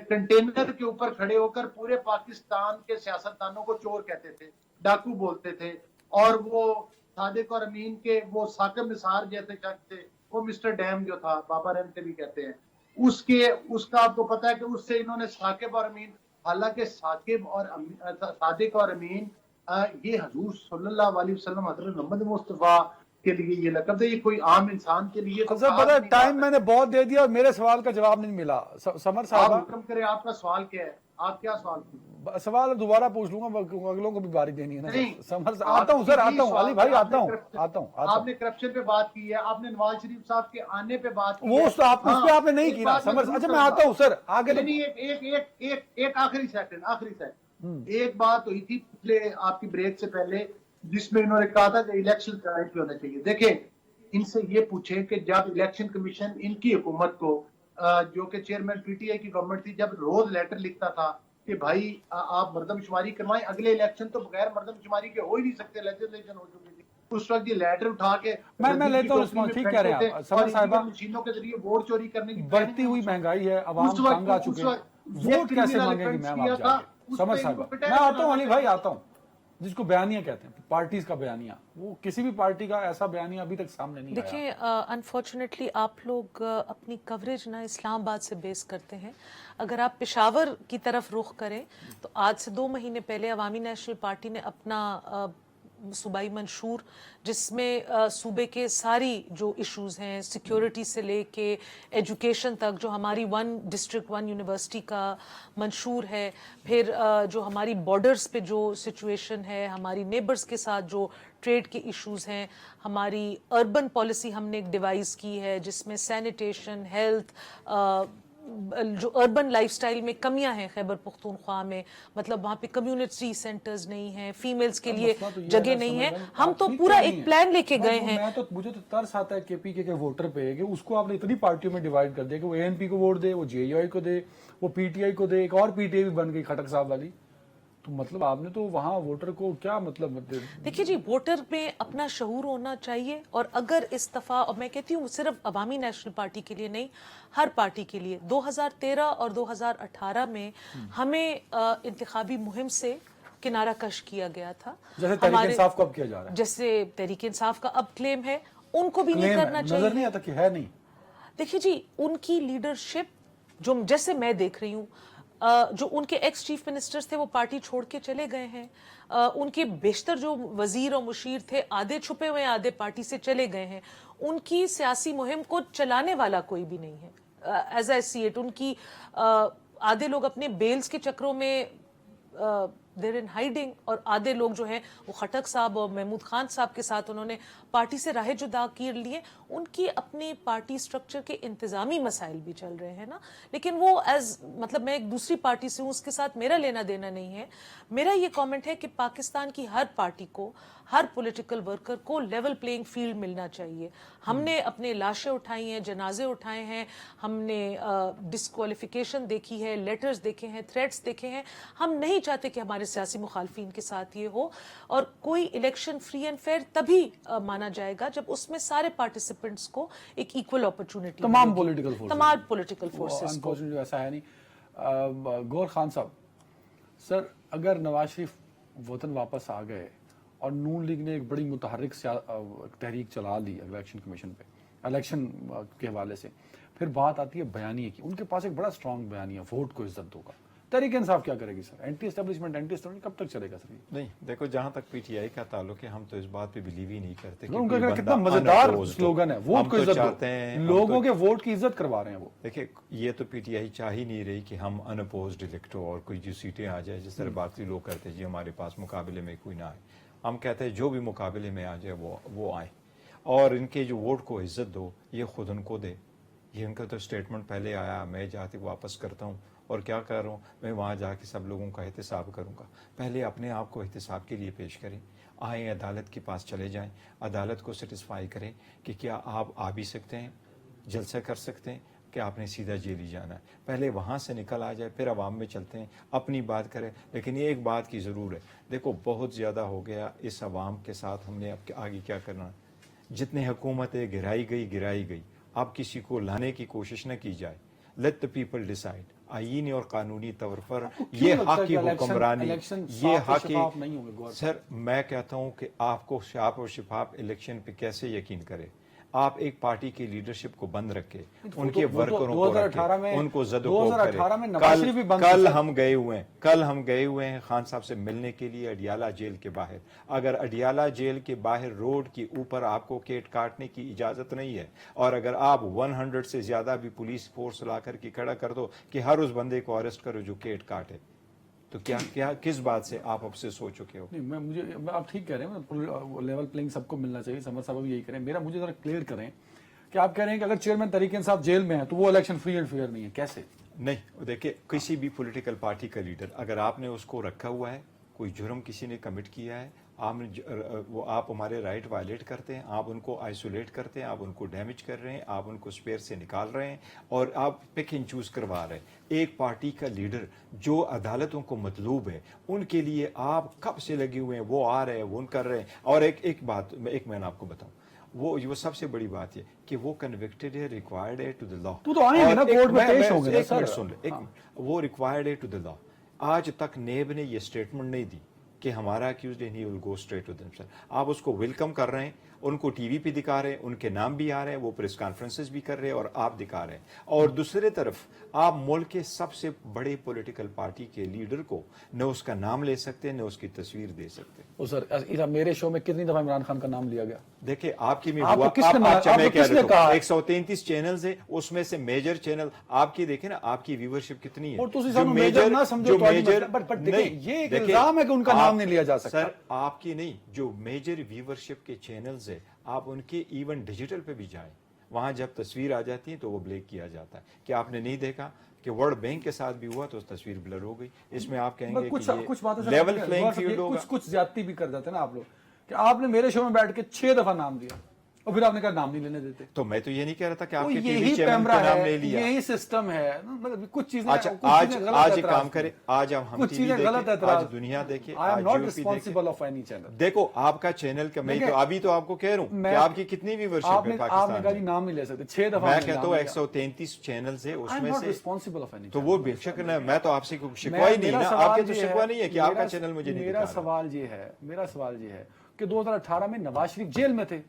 कंटेनर के ऊपर खड़े होकर पूरे पाकिस्तान के सियासतदानों को चोर कहते थे, डाकू बोलते थे, और वो सादिक और अमीन के वो साकिब निसार जैसे शख्स थे, वो मिस्टर डैम जो था, बाबा रहम के भी कहते हैं, उसका आपको पता है कि उससे इन्होंने साकिब और अमीन, हालांकि साकिब और सादिक और अमीन ये हजूर सल्लल्लाहु अलैहि वसल्लम हज़रत मोहम्मद मुस्तफा के लिए ये लक़ब है, ये कोई आम इंसान के लिए तो सर खास पता है नहीं टाइम बात मैंने बहुत दे दिया और मेरे सवाल का जवाब नहीं मिला। समर है। आप साहब, हुक्म करें, आपका सवाल क्या है? आप क्या सवाल पूछें? सवाल दोबारा पूछ लूंगा, अगलों को भी बारी देनी है ना। नहीं, समर साहब, आता हूँ सर, आता हूँ अली भाई, आता हूँ। आपने करप्शन पे बात की है, आपने नवाज शरीफ साहब के आने पे बात की वो है। उस पे आपने नहीं की ना समर। अच्छा मैं आता हूँ सर आगे। नहीं, एक आखिरी सेकंड। एक बात हुई थी पिछले आपकी ब्रेक से पहले, जिसमें इन्होंने कहा था कि इलेक्शन कराइट होना चाहिए। देखें, इनसे ये पूछे कि जब इलेक्शन कमीशन इनकी हुकूमत को, जो कि चेयरमैन पीटीआई की गवर्नमेंट थी, जब रोज लेटर लिखता था कि भाई आप मर्दमशुमारी करवाएं, अगले इलेक्शन तो बगैर मर्दमशुमारी के हो ही नहीं सकते, लेजिस्लेशन हो चुकी थी, उस वक्त ये लेटर उठा के मैं लेता हूँ, ठीक कह रहे हैं आप समर साहिबा। मशीनों के जरिए वोट चोरी करने की बढ़ती हुई महंगाई है, अवाम तंग आ चुके हैं, वोट कैसे मांगेगी मैम आप जाके? समर साहिबा, मैं आता हूँ अली भाई, आता हूँ। जिसको बयानिया कहते हैं, पार्टीज का बयानिया, वो किसी भी पार्टी का ऐसा बयानिया अभी तक सामने नहीं आया। देखिए, अनफॉर्चुनेटली आप लोग अपनी कवरेज ना इस्लामाबाद से बेस करते हैं। अगर आप पेशावर की तरफ रुख करें तो आज से 2 महीने पहले अवामी नेशनल पार्टी ने अपना सूबाई मंशूर, जिसमें सूबे के सारी जो इश्यूज़ हैं, सिक्योरिटी से लेके एजुकेशन तक, जो हमारी 1 डिस्ट्रिक्ट 1 यूनिवर्सिटी का मंशूर है, फिर जो हमारी बॉर्डर्स पे जो सिचुएशन है, हमारी नेबर्स के साथ जो ट्रेड के इश्यूज़ हैं, हमारी अर्बन पॉलिसी हमने एक डिवाइस की है जिसमें सैनिटेशन, हेल्थ, जो अर्बन लाइफस्टाइल में कमियां हैं खैबर पख्तूनख्वा में, मतलब वहाँ पे कम्युनिटी सेंटर्स नहीं हैं, फीमेल्स के लिए जगह नहीं है। हम तो पूरा एक प्लान लेके गए हैं। मुझे तो तरस आता है केपीके के वोटर पे कि उसको आपने इतनी पार्टियों में डिवाइड कर दिया कि वो एएनपी को वोट दे, वो जेयूआई को दे, वो पीटीआई को दे, एक और पीटीआई भी बन गई खटक साहब वाली। तो मतलब आपने तो वहाँ वोटर को क्या मतलब देखिए जी, वोटर में अपना शऊर होना चाहिए। और अगर इस दफ़ा, और मैं कहती हूँ सिर्फ अवामी नेशनल पार्टी के लिए नहीं, हर पार्टी के लिए, 2013 और 2018 में हमें इंतखाबी मुहिम से किनारा कश किया गया था। जैसे तहरीक इंसाफ को अब किया जा रहा है, जैसे तहरीक इंसाफ का अब क्लेम है, उनको भी नहीं करना चाहिए। नजर नहीं आता कि है नहीं। देखिए जी, उनकी लीडरशिप जो जैसे मैं देख रही हूँ, जो उनके एक्स चीफ मिनिस्टर्स थे वो पार्टी छोड़ के चले गए हैं। उनके बेशतर जो वजीर और मुशीर थे, आधे छुपे हुए, आधे पार्टी से चले गए हैं। उनकी सियासी मुहिम को चलाने वाला कोई भी नहीं है। एज आई सी इट, उनकी आधे लोग अपने बेल्स के चक्रों में they're in hiding, اور آدھے لوگ جو ہیں وہ خٹک صاحب اور محمود خان صاحب کے ساتھ انہوں نے پارٹی سے راہ جدا کر لیے. ان کی اپنی پارٹی سٹرکچر کے انتظامی مسائل بھی چل رہے ہیں نا, لیکن وہ مطلب میں ایک دوسری پارٹی سے ہوں, اس کے ساتھ میرا لینا دینا نہیں ہے. میرا یہ کامنٹ ہے کہ پاکستان کی ہر پارٹی کو, ہر پولیٹیکل ورکر کو لیول پلینگ فیلڈ ملنا چاہیے. ہم نے اپنے لاشیں اٹھائی ہیں, جنازے اٹھائے ہیں, ہم نے ڈسکوالیفیکیشن دیکھی ہے, لیٹرز دیکھے ہیں, تھریٹس دیکھے ہیں. ہم نہیں چاہتے کہ ہمارے سیاسی مخالفین کے ساتھ یہ ہو, اور کوئی الیکشن فری اینڈ فیئر تبھی مانا جائے گا جب اس میں سارے پارٹیسپینٹس کو ایک ایکول اپرچونٹی, تمام پولیٹیکل فورسز, تمام پولیٹیکل فورسز کو. انفارچونیٹلی ایسا ہے نہیں. گور خان صاحب, سر اگر نواز شریف وطن واپس آ گئے اور نون لیگ نے ایک بڑی متحرک تحریک چلا لی الیکشن کمیشن پہ, الیکشن کے حوالے سے, پھر بات آتی ہے بیانیے کی. ان کے پاس ایک بڑا اسٹرانگ بیانیہ ہے, ووٹ کو عزت دو کا. تحریک انصاف کیا کرے گی سر؟ اینٹی اسٹیبلشمنٹ, اینٹی اسٹیبلشمنٹ کب تک چلے گا سر؟ نہیں دیکھو, جہاں تک پی ٹی آئی کا تعلق ہے, ہم تو اس بات پہ بلیو ہی نہیں کرتے کہ ان کا کتنا مزیدار سلوگن ہے, ووٹ کو عزت چاہتے دو. ہیں, لوگوں کے ووٹ کی عزت کروا رہے ہیں وہ. دیکھیں یہ تو پی ٹی آئی چاہ ہی نہیں رہی کہ ہم ان اپوزڈ الیکٹ ہو اور کوئی جو سیٹیں آ جائے, جس طرح باقی لوگ کرتے جی ہمارے پاس مقابلے میں کوئی نہ آئے. ہم کہتے ہیں جو بھی مقابلے میں آ جائے وہ آئے, اور ان کے جو ووٹ کو عزت دو, یہ خود ان کو دے. یہ ان کا تو اسٹیٹمنٹ پہلے آیا, میں جاتے واپس کرتا ہوں, اور کیا کر رہا ہوں میں, وہاں جا کے سب لوگوں کا احتساب کروں گا. پہلے اپنے آپ کو احتساب کے لیے پیش کریں, آئیں عدالت کے پاس چلے جائیں, عدالت کو سیٹسفائی کریں کہ کیا آپ آ بھی سکتے ہیں, جلسہ کر سکتے ہیں, کہ آپ نے سیدھا جیل ہی جانا ہے. پہلے وہاں سے نکل آ جائے, پھر عوام میں چلتے ہیں, اپنی بات کریں. لیکن یہ ایک بات کی ضرور ہے, دیکھو بہت زیادہ ہو گیا اس عوام کے ساتھ, ہم نے اب آگے کیا کرنا. جتنے حکومتیں گرائی گئی, اب کسی کو لانے کی کوشش نہ کی جائے. Let the people decide. آئینی اور قانونی طور پر یہ حق کی حکمرانی, یہ حق کی. سر میں کہتا ہوں کہ آپ کو صاف اور شفاف الیکشن پہ کیسے یقین کرے. آپ ایک پارٹی کی لیڈرشپ کو بند رکھے, ان کے ورکروں کو رکھے, ان کو زد و کوب کرے. کل ہم گئے ہوئے ہیں خان صاحب سے ملنے کے لیے اڈیالہ جیل کے باہر. اگر اڈیالہ جیل کے باہر روڈ کے اوپر آپ کو کیٹ کاٹنے کی اجازت نہیں ہے, اور اگر آپ 100 سے زیادہ بھی پولیس فورس لا کر کے کھڑا کر دو کہ ہر اس بندے کو اریسٹ کرو جو کیٹ کاٹے, تو کیا کس بات سے آپ اب سے سوچ چکے ہو؟ نہیں, آپ ٹھیک کہہ رہے ہیں, لیول پلینگ سب کو ملنا چاہیے. سمر صاحب بھی یہی کریں. میرا مجھے ذرا کلیئر کریں کہ آپ کہہ رہے ہیں کہ اگر چیئرمین تحریک انصاف جیل میں ہے تو وہ الیکشن فری اینڈ فیئر نہیں ہے, کیسے؟ نہیں دیکھیں, کسی بھی پولیٹیکل پارٹی کا لیڈر اگر آپ نے اس کو رکھا ہوا ہے, کوئی جرم کسی نے کمٹ کیا ہے, آپ ہمارے رائٹ وائلیٹ کرتے ہیں, آپ ان کو آئسولیٹ کرتے ہیں, آپ ان کو ڈیمیج کر رہے ہیں, آپ ان کو سپیئر سے نکال رہے ہیں, اور آپ پک اینڈ چوز کروا رہے ہیں. ایک پارٹی کا لیڈر جو عدالتوں کو مطلوب ہے, ان کے لیے آپ کب سے لگے ہوئے ہیں, وہ آ رہے ہیں, وہ ان کر رہے ہیں. اور ایک بات میں آپ کو بتاؤں, وہ سب سے بڑی بات ہے کہ وہ کنوکٹڈ ہے, ریکوائرڈ ہے ٹو دا لا. تو آئیں گے نا کورٹ میں پیش ہوں گے. ایک منٹ سن لے, وہ ریکوائرڈ ہے ٹو دا لا. آج تک نیب نے یہ اسٹیٹمنٹ نہیں دی کہ ہمارا اکیوزڈ ہے, ہی ول گو اسٹریٹ ٹو دیم سر. آپ اس کو ویلکم کر رہے ہیں, ان کو ٹی وی پہ دکھا رہے ہیں, ان کے نام بھی آ رہے ہیں, وہ پریس کانفرنسز بھی کر رہے ہیں, اور آپ دکھا رہے ہیں. اور دوسرے طرف آپ ملک کے سب سے بڑے پولیٹیکل پارٹی کے لیڈر کو نہ اس کا نام لے سکتے, نہ اس کی تصویر دے سکتے. سر میرے شو میں کتنی دفعہ عمران خان کا نام لیا گیا؟ دیکھیں آپ کی میں ہوا, 133 چینلز ہیں, اس میں سے میجر چینل آپ کی دیکھیں نا, آپ کی ویورشپ کتنی ہے. یہ ایک الزام ہے کہ ان کا نام نہیں لیا جا سکتا. سر آپ کی نہیں, جو میجر ویورشپ کے چینلز ہیں, آپ ان کے ایون ڈیجیٹل پہ بھی جائیں, وہاں جب تصویر آ جاتی ہے تو وہ بلیک کیا جاتا ہے. کہ آپ نے نہیں دیکھا کہ ورلڈ بینک کے ساتھ بھی ہوا تو تصویر بلر ہو گئی. اس میں آپ کہیں گے کہ لیول پلینگ فیلڈ ہوگا. کچھ زیادتی بھی کر دیتے ہیں نا آپ لوگ, کہ آپ نے میرے شو میں بیٹھ کے 6 دفعہ نام دیا اور پھر آپ نے کہا نام نہیں لینے دیتے. تو میں تو یہ نہیں کہہ رہا تھا کہ آپ کے ٹی یہی وی چینل کا نام لے لیا, یہی سسٹم ہے. کچھ چیزیں اچھا آج کام کرے, آج ہم ٹی وی دیکھیں, آج دنیا دیکھیں, I am not responsible of any channel. دیکھو آپ کا چینل کا, میں تو ابھی تو آپ کو کہہ رہا ہوں کہ آپ کی کتنی ویورشپ ہے آپ نے کہا نام نہیں لے سکتے 6 دفعہ. میں کہتا ہوں 133 چینلز ہیں, اس میں سے ریسپانسبل آف اینی. تو وہ بے شک نہ, میں تو آپ سے کوئی شکوا ہی نہیں نا, آپ کے تو شکوا نہیں ہے کہ آپ کا چینل مجھے نہیں دکھا رہا. میرا سوال یہ ہے کہ 2018 میں نواز شریف جیل میں تھے,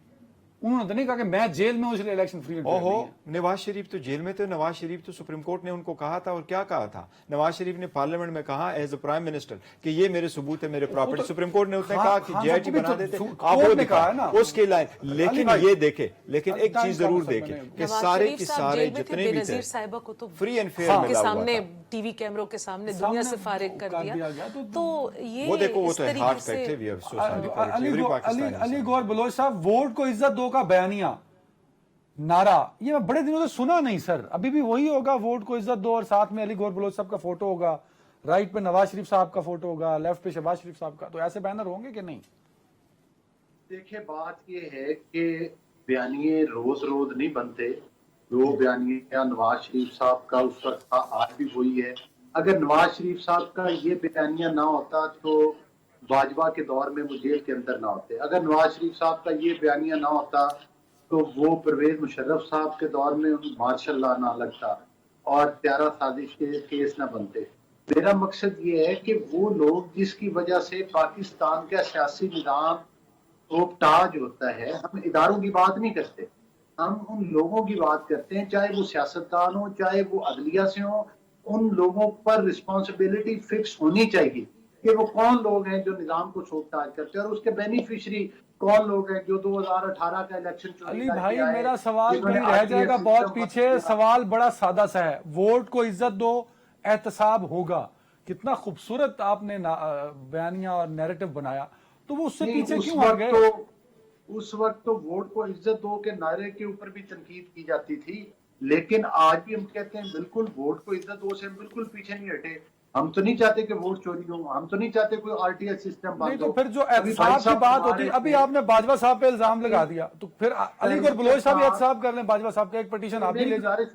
उन्होंने तो नहीं कहा कि मैं जेल में हूं इसलिए इलेक्शन फ्री एंड फेयर ओहो, नहीं है। नवाज शरीफ तो जेल में थे। नवाज शरीफ तो सुप्रीम कोर्ट ने उनको कहा था, और क्या कहा था नवाज शरीफ ने पार्लियामेंट में कहा एज अ प्राइम मिनिस्टर कि ये मेरे सबूत है, मेरे प्रॉपर्टी। सुप्रीम कोर्ट ने उसने कहा कि जीआईटी बना देते, आप वो दिखाया ना उसके लाइन। लेकिन ये देखे, लेकिन एक चीज जरूर देखे कि सारे के सारे जितने भी थे साहिबा को तो फ्री एंड फेयर के मिला हुआ सामने था। टीवी कैमरों के सामने दुनिया से फारिग कर दिया। तो ये वो देखो, वो इस तो है तरीके हार्ट से फैक्ट है, we have society politics, every Pakistani. Ali Gaur Baloch साहब, वोट को इज्जत दो का बयानिया नारा, ये मैं बड़े दिनों से सुना नहीं सर। अभी भी वही होगा, वोट को इज्जत दो और साथ में अली गौर बलोच साहब का फोटो होगा, राइट पे नवाज शरीफ साहब का फोटो होगा, लेफ्ट पे शहबाज शरीफ साहब का। तो ऐसे बैनर होंगे कि नहीं? देखिए, बात ये है कि बयानिए रोज रोज नहीं बनते। दो बयानिया नवाज शरीफ साहब का उस वक्त था, आज भी वही है। अगर नवाज शरीफ साहब का ये बयानिया ना होता तो बाजवा के दौर में वो जेल के अंदर ना होते। अगर नवाज शरीफ साहब का ये बयानिया ना होता तो वो परवेज मुशर्रफ साहब के दौर में मार्शल लॉ ना लगता और 13 साजिश के केस ना बनते। मेरा मकसद ये है कि वो लोग जिसकी वजह से पाकिस्तान का सियासी निज़ाम ताज होता है, हम इदारों की बात नहीं करते, हम उन लोगों की बात करते हैं, चाहे वो सियासतदान हो, चाहे वो अदलिया से हो। उन लोगों पर रिस्पॉन्सिबिलिटी फिक्स होनी चाहिए कि वो कौन लोग हैं जो निजाम को ताज करते हैं और उसके बेनिफिशियरी कौन लोग हैं जो 2018 का इलेक्शन अली भाई, मेरा सवाल कहीं रह जाएगा बहुत पीछे। सवाल बड़ा सादा सा है, वोट को इज्जत दो, एहतसाब होगा। कितना खूबसूरत आपने बयानिया और नैरेटिव बनाया, तो वो उससे पीछे क्यों आ गए? उस वक्त तो वोट को इज्जत दो के नारे के ऊपर भी तनकीद की जाती थी, लेकिन आज भी हम कहते हैं बिल्कुल वोट को इज्जत दो से बिल्कुल पीछे नहीं हटे। हम तो नहीं चाहते कि वोट चोरी हो, हम तो नहीं चाहते कोई आरटीएस सिस्टम बंद हो। नहीं तो फिर जो एहतसाब की बात होती है, अभी आपने बाजवा साहब पे इल्जाम लगा दिया, तो फिर अली गौर बलोच साहब एहतसाब कर लें, बाजवा साहब का एक पिटीशन आप भी ले जाए।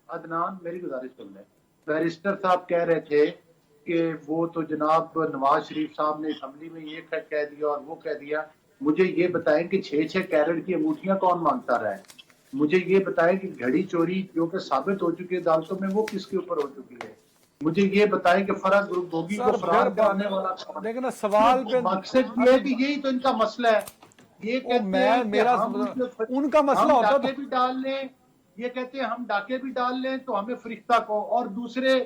अदनान, मेरी गुजारिश सुन लें। बैरिस्टर साहब कह रहे थे कि वो तो जनाब नवाज शरीफ साहब ने असम्बली में ये कह दिया और वो कह दिया। मुझे ये बताएं कि 6-6 कैरेट की अंगूठियां कौन मांगता रहा है? मुझे ये बताएं कि घड़ी चोरी जो कि साबित हो चुकी है अदालतों में, वो किसके ऊपर हो चुकी है? मुझे ये बताएं कि फराज गोगी को फरार कराने वाला लेकिन सवाल पे मकसद ये है कि यही तो इनका मसला है। ये कहते हैं मेरा उनका मसला होता डाके भी डाल लें, ये कहते हैं हम डाके भी डाल लें तो हमें फरिश्ता को, और दूसरे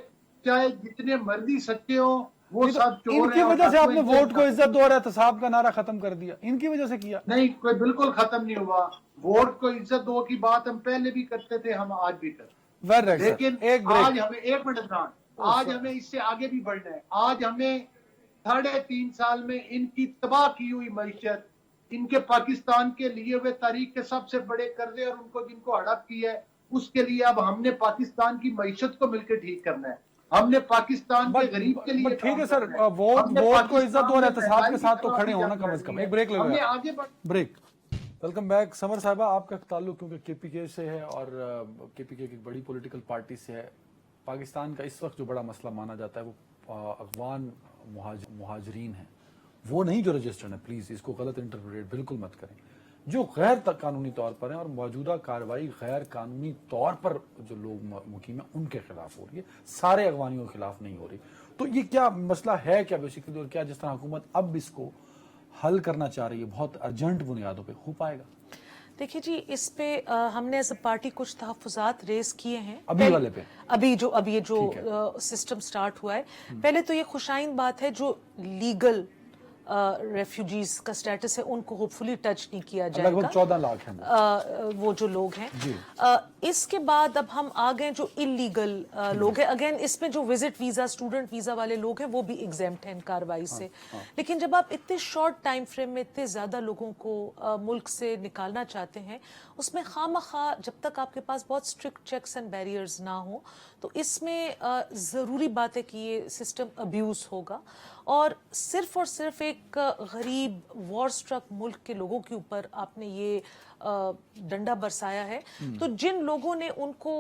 चाहे जितने मर्जी सच्चे हो वो सब चोर हैं। इनकी वजह से आपने वोट को इज्जत दो और एहतसाब का नारा खत्म कर दिया, इनकी वजह से किया? नहीं, कोई बिल्कुल खत्म नहीं हुआ। वोट को इज्जत दो की बात हम पहले भी करते थे, हम आज भी करते हैं, लेकिन आज हमें एक मिनट आज हमें इससे आगे भी बढ़ना है। आज हमें 3.5 साल में इनकी तबाह की हुई मईशत, इनके पाकिस्तान के लिए हुए तारीख के सबसे बड़े कर्जे और उनको जिनको हड़प किया है, उसके लिए अब हमने पाकिस्तान की मईशत को मिलकर ठीक करना है। हमने पाकिस्तान के गरीब के लिए ठीक है सर, वोट को इज्जत और एहतसाब के साथ तो खड़े होना कम से कम। एक ब्रेक ले आगे ब्रेक। Welcome back. समर साहिबा, आपका ताल्लुक क्योंकि केपीके से है और केपीके की बड़ी पॉलिटिकल पार्टी से है। पाकिस्तान का इस वक्त जो बड़ा मसला माना जाता है वो अफगान मुहाजिरीन है, वो नहीं जो रजिस्टर्ड है। प्लीज इसको गलत इंटरप्रेट बिल्कुल मत करें। जो गैर कानूनी तौर पर हैं और मौजूदा कार्रवाई गैर कानूनी तौर पर जो लोग मुकीम हैं उनके खिलाफ हो रही है, सारे अफगानियों के खिलाफ नहीं हो रही। तो ये क्या मसला है क्या बेसिकली, और क्या जिस तरह हुकूमत अब इसको हल करना चाह रही है बहुत अर्जेंट बुनियादों पे हो पाएगा? देखिए जी, इस पे हमने एज अ पार्टी कुछ तहफ़्फ़ुज़ात रेज किए हैं अभी वाले पे, अब ये जो सिस्टम स्टार्ट हुआ है। पहले तो ये खुशाइन बात है जो लीगल रेफ्यूजीज का स्टेटस है उनको होपफुली टच नहीं किया जाएगा। लगभग 14 लाख हैं वो जो लोग हैं। इसके बाद अब हम आ गए जो इलीगल लोग हैं। अगेन इसमें जो विजिट वीजा, स्टूडेंट वीजा वाले लोग हैं वो भी एग्जेम्प्ट हैं इन कार्रवाई से। लेकिन जब आप इतने शॉर्ट टाइम फ्रेम में इतने ज्यादा लोगों को मुल्क से निकालना चाहते हैं, उसमें खामखा जब तक आपके पास बहुत स्ट्रिक्ट चेक्स एंड बैरियर्स ना हो, तो इसमें ज़रूरी बात है कि ये सिस्टम अब्यूज़ होगा और सिर्फ एक गरीब वॉर स्ट्रक मुल्क के लोगों के ऊपर आपने ये डंडा बरसाया है। तो जिन लोगों ने उनको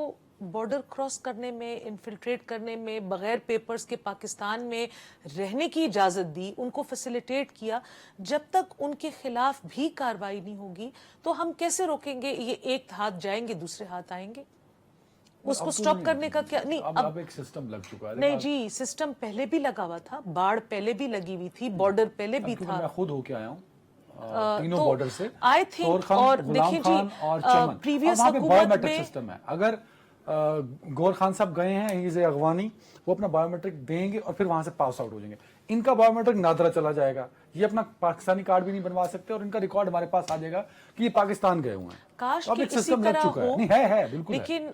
बॉर्डर क्रॉस करने में, इन्फिल्ट्रेट करने में, बगैर पेपर्स के पाकिस्तान में रहने की इजाज़त दी, उनको फैसिलिटेट किया, जब तक उनके खिलाफ भी कार्रवाई नहीं होगी तो हम कैसे रोकेंगे? ये एक हाथ जाएंगे दूसरे हाथ आएंगे। उसको स्टॉप करने का क्या नहीं, अब एक सिस्टम लग चुका है। नहीं जी, सिस्टम पहले भी लगा हुआ था, बाढ़ पहले भी लगी हुई थी, बॉर्डर पहले भी था। मैं खुद होके आया हूँ तीनों तो बॉर्डर से, I think, तौर खान, और गुलाम देखिए खान जी, और चमन। previous अब वहाँ पे हुकूमत बायोमेट्रिक में- सिस्टम है। अगर गौर खान साहब गए हैं, ही इज ए अगवानी, वो अपना बायोमेट्रिक देंगे और फिर वहां से पास आउट हो जाएंगे। इनका बायोमेट्रिक नादरा चला जाएगा, ये अपना पाकिस्तानी कार्ड भी नहीं बनवा सकते और इनका रिकॉर्ड हमारे पास आ जाएगा कि ये पाकिस्तान गए हुए हैं। काश तो अब कि एक इसी सिस्टम लग तरह चुका है। हो, नहीं है बिल्कुल है। लेकिन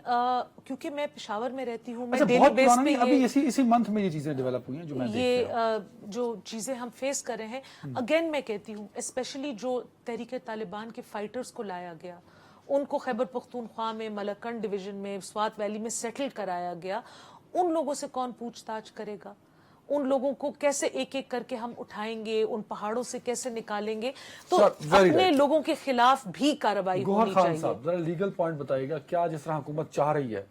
क्योंकि मैं पेशावर में रहती हूँ, मैं अच्छा, डेली बहुत बेस पुराना पे नहीं, अभी ये इसी मंथ में ये चीजें डेवलप हुई हैं जो मैं देख रहा हूँ। जो चीजें हम फेस कर रहे हैं, अगेन मैं कहती हूँ, स्पेशली जो तहरीक तालिबान के फाइटर्स को लाया गया, उनको खैबर पख्तूनख्वा में, मलकन डिवीजन में, स्वात वैली में सेटल कराया गया, उन लोगों से कौन पूछताछ करेगा? उन लोगों को कैसे एक एक करके हम उठाएंगे, उन पहाड़ों से कैसे निकालेंगे? तो Sir, very अपने right. लोगों के खिलाफ भी कार्रवाई गौहर होनी खान चाहिए। साहब, जरा लीगल पॉइंट बताइएगा, क्या जिस तरह हुकूमत चाह रही है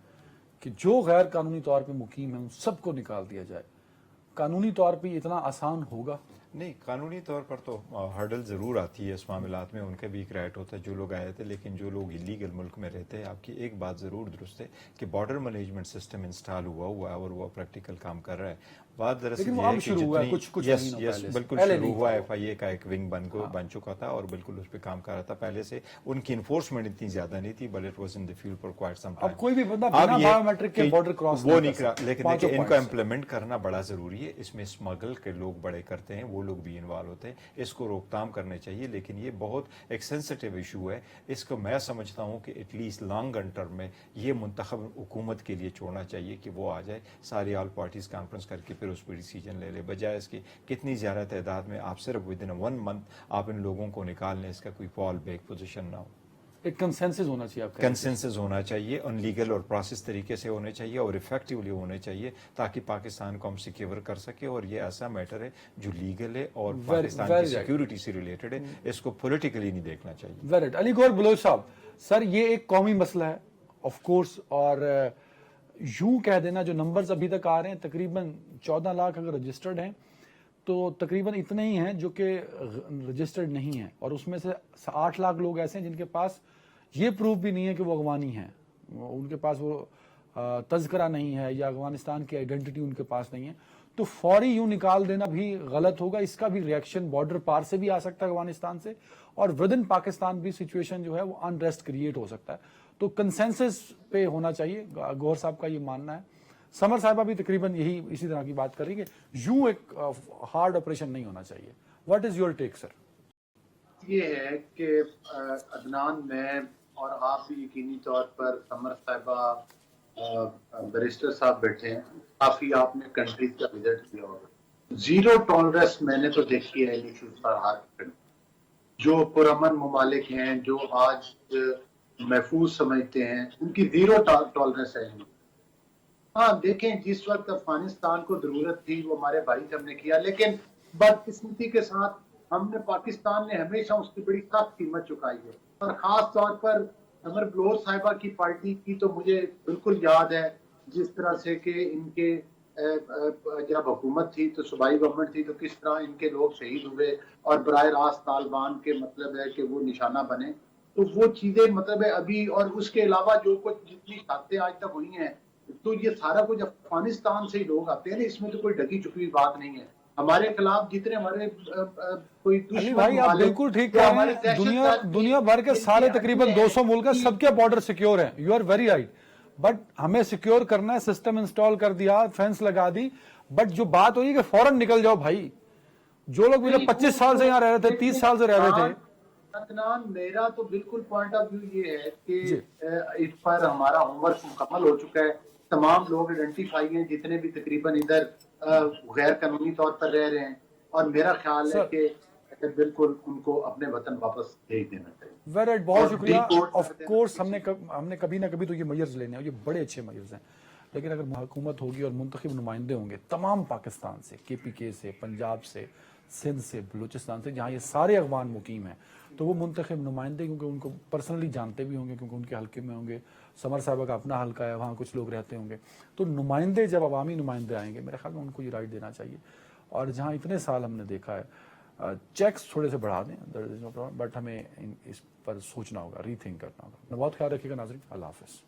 कि जो गैर कानूनी तौर पे मुकीम है उन सबको निकाल दिया जाए, कानूनी तौर पे इतना आसान होगा? नहीं, कानूनी तौर पर तो हर्डल ज़रूर आती है इस मामलात में, उनका भी एक राइट होता है जो लोग आए थे, लेकिन जो लोग इलीगल मुल्क में रहते हैं, आपकी एक बात ज़रूर दुरुस्त है कि बॉर्डर मैनेजमेंट सिस्टम इंस्टॉल हुआ है और वो प्रैक्टिकल काम कर रहा है। बात दरअसल लेकिन वो ये है अब कि शुरू हुआ है, जितनी कुछ यस महीनों यस पहले से। बिल्कुल पहले शुरू नहीं हुआ, था। FIA का एक विंग बन चुका था और बिल्कुल उस पर काम कर रहा था पहले से। उनकी इन्फोर्समेंट इतनी ज़्यादा नहीं थी, but it was in the field for quite some time. अब कोई भी बंदा बिना बायोमेट्रिक के बॉर्डर क्रॉस वो नहीं करा, लेकिन पांचों देखिए इनको points। इम्प्लीमेंट करना बड़ा ज़रूरी है। इसमें स्मगल के लोग बड़े करते हैं, वो लोग भी इन्वॉल्व होते हैं, इसको रोकथाम करने चाहिए। लेकिन ये बहुत एक सेंसिटिव इशू है, इसको मैं समझता हूँ कि एटलीस्ट लॉन्ग रन टर्म में ये मुंतखब हुकूमत के लिए छोड़ना चाहिए कि वो आ जाए, सारी ऑल पार्टीज कॉन्फ्रेंस करके फिर उस पर डिसीजन ले ले, बजाय इसके कितनी ज़्यादा तादाद में आप सिर्फ विद इन 1 मंथ आप इन लोगों को निकाल लें, इसका कोई फॉल बैक पोजीशन ना हो। एक कंसेंसस होना चाहिए आपका। कंसेंसस होना चाहिए, अनलीगल और प्रोसेस तरीके से होने चाहिए और इफेक्टिवली होने चाहिए, ताकि पाकिस्तान को हम सिक्योर कर सके। और ये ऐसा मैटर है जो लीगल है और पाकिस्तान की very right. सिक्योरिटी से रिलेटेड है, इसको पॉलिटिकली नहीं देखना चाहिए। वेरी अली गौर बलोच साहब, सर ये एक कौमी मसला है ऑफ कोर्स, और यूं कह देना जो नंबर्स अभी तक आ रहे हैं, तकरीबन 14 लाख अगर रजिस्टर्ड हैं तो तकरीबन इतने ही हैं जो कि रजिस्टर्ड नहीं हैं, और उसमें से 8 लाख लोग ऐसे हैं जिनके पास ये प्रूफ भी नहीं है कि वो अगवानी हैं, उनके पास वो तज़किरा नहीं है या अफगानिस्तान की आइडेंटिटी उनके पास नहीं है। तो फौरी यूं निकाल देना भी गलत होगा, इसका भी रिएक्शन बॉर्डर पार से भी आ सकता है अफगानिस्तान से, और विद इन पाकिस्तान भी सिचुएशन जो है वो अनरेस्ट क्रिएट हो सकता है। तो कंसेंसस पे होना चाहिए, गौहर साहब का ये मानना है। समर साहिबा भी तकरीबन यही इसी तरह की बात कर रही है कि यूं एक हार्ड ऑपरेशन नहीं होना चाहिए। What is your take sir? ये है कि अदनान, मैं और आप भी यकीनी तौर पर, समर साहिबा, बैरिस्टर साहब बैठे हैं, काफी आपने कंट्रीज का विजिट किया होगा। जीरो टॉलरेंस मैंने तो देखी है इश्यूज पर हर कंट्री। जो पुरअमन ममालिक हैं, जो आज महफूज समझते हैं, उनकी जीरो टॉलरेंस है। हाँ देखें, जिस वक्त अफगानिस्तान को जरूरत थी वो हमारे भाई से हमने किया, लेकिन बदकिस्मती के साथ हमने, पाकिस्तान ने हमेशा उसकी बड़ी सख्त कीमत चुकाई है। और खास तौर पर समर बलोच साहिबा की पार्टी की तो मुझे बिल्कुल याद है, जिस तरह से कि इनके जब हुकूमत थी तो सूबाई गवर्नमेंट थी, तो किस तरह इनके लोग शहीद हुए और बराह रास्त तालिबान के मतलब है कि वो निशाना बने। तो वो चीजें मतलब है अभी, और उसके अलावा जो कुछ जितनी शहादतें आज तक हुई हैं, तो ये सारा कुछ अफगानिस्तान से ही लोग आते हैं ना, इसमें तो कोई ढकी छुपी बात नहीं है। हमारे खिलाफ जितने हमारे कोई अली भाई आप बिल्कुल ठीक कह रहे हैं, दुनिया भर के सारे तकरीबन 200 मुल्क है, सबके बॉर्डर सिक्योर हैं, you are very right. But हमें सिक्योर करना है, सिस्टम इंस्टॉल कर दिया, फेंस लगा दी, बट जो बात हुई कि फौरन निकल जाओ भाई। जो लोग 25 साल से यहाँ रह रहे थे, 30 साल से रह रहे थे। अदनान, मेरा तो बिल्कुल पॉइंट ऑफ व्यू ये है कि इस पर हमारा होमवर्क मुकम्मल हो चुका है। तमाम लोग आइडेंटिफाई हैं जितने भी तकरीबन इधर गैर कानूनी तौर पर रह रहे हैं, और मेरा ख्याल है कि बिल्कुल उनको अपने वतन वापस भेज देना चाहिए। वेरी राइट, बहुत शुक्रिया। ऑफ कोर्स हमने कभी ना कभी तो ये मेजर्स लेने हैं, ये बड़े अच्छे मेजर्स हैं, लेकिन अगर हुकूमत होगी और मुंतखब नुमाइंदे होंगे तमाम पाकिस्तान से, KPK से, पंजाब से, सिंध से, बलूचिस्तान से, जहाँ ये सारे अफगान मुकीम हैं, तो वो मुंतखब नुमाइंदे, क्योंकि उनको पर्सनली जानते भी होंगे, क्योंकि उनके हल्के में होंगे, समर साहबा का अपना हल्का है, वहाँ कुछ लोग रहते होंगे, तो नुमाइंदे जब अवामी नुमाइंदे आएंगे, मेरे ख्याल में उनको ये राइट देना चाहिए। और जहाँ इतने साल हमने देखा है, चेक्स थोड़े से बढ़ा दें, बट हमें इस पर सोचना होगा, रीथिंक करना होगा। बहुत ख्याल रखिएगा नाज़रीन, अल्लाह हाफ़िज़।